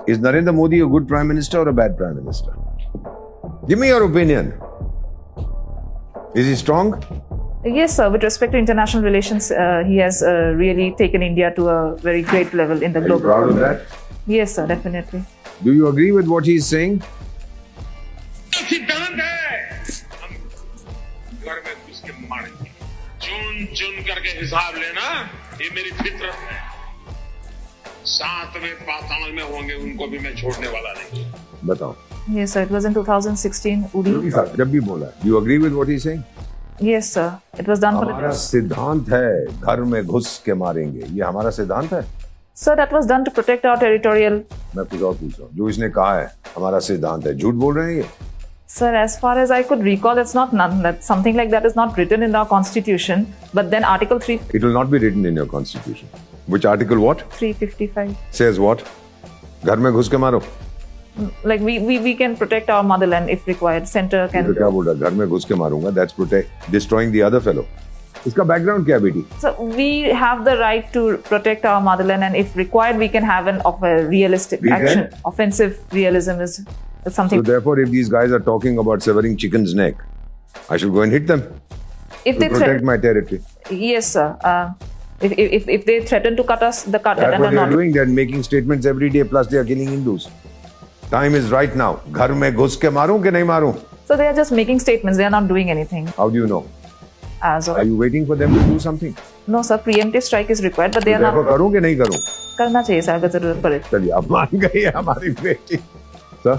Is Narendra Modi a good prime minister or a bad prime minister? Give me your opinion. Is he strong? Yes, sir. With respect to international relations, he has really taken India to a very great level in the Are you global. proud of that? Yes, sir. Definitely. Do you agree with what he's saying? सिद्धांत है हम घर में घुस के मारेंगे चुन चुन करके हिसाब लेना ये मेरी फितरत है सातवें पाताल में होंगे उनको भी मैं छोड़ने वाला नहीं बताओ. Yes, sir. It was in 2016. Uri. जब भी बोला. Do you agree with what he's saying? Yes, sir. It was done for हमारा the. सिद्धांत है घर में घुस के मारेंगे. ये हमारा सिद्धांत है. Sir, that was done to protect our territorial. मैं कुछ और पूछ रहा हूँ. जो इसने कहा है हमारा सिद्धांत है. झूठ बोल रहे हैं ये. Sir, as far as I could recall, it's not none. That something like that is not written in our constitution. But then Article It will not be written in your constitution. Which article what? 355. Says what? घर में घुस के मारो. Like we can protect our motherland if required. Center तो can. क्या बोल रहा है? घर में घुस के मारूंगा. That's protect destroying the other fellow. इसका बैकग्राउंड क्या है बेटी? So we have the right to protect our motherland, and if required, we can have of a realistic We can? action. Offensive realism is So something. therefore, if these guys are talking about severing chicken's neck, I should go and hit them If to they protect threaten, my territory. yes, sir. If they threaten to cut us, the cut That's and what they're not. doing. They're making statements every day. Plus, they are killing Hindus. Time is right now. घर में घुस के मारूं कि नहीं मारूं? So they are just making statements. They are not doing anything. How do you know? As of Are you waiting for them to do something? no, sir. Preemptive strike is required, but they are Therefore, not. करूं कि नहीं करूं? करना चाहिए sir अगर जरूरत पड़े. चलिए अब मान गई है हमारी बेटी. Sir?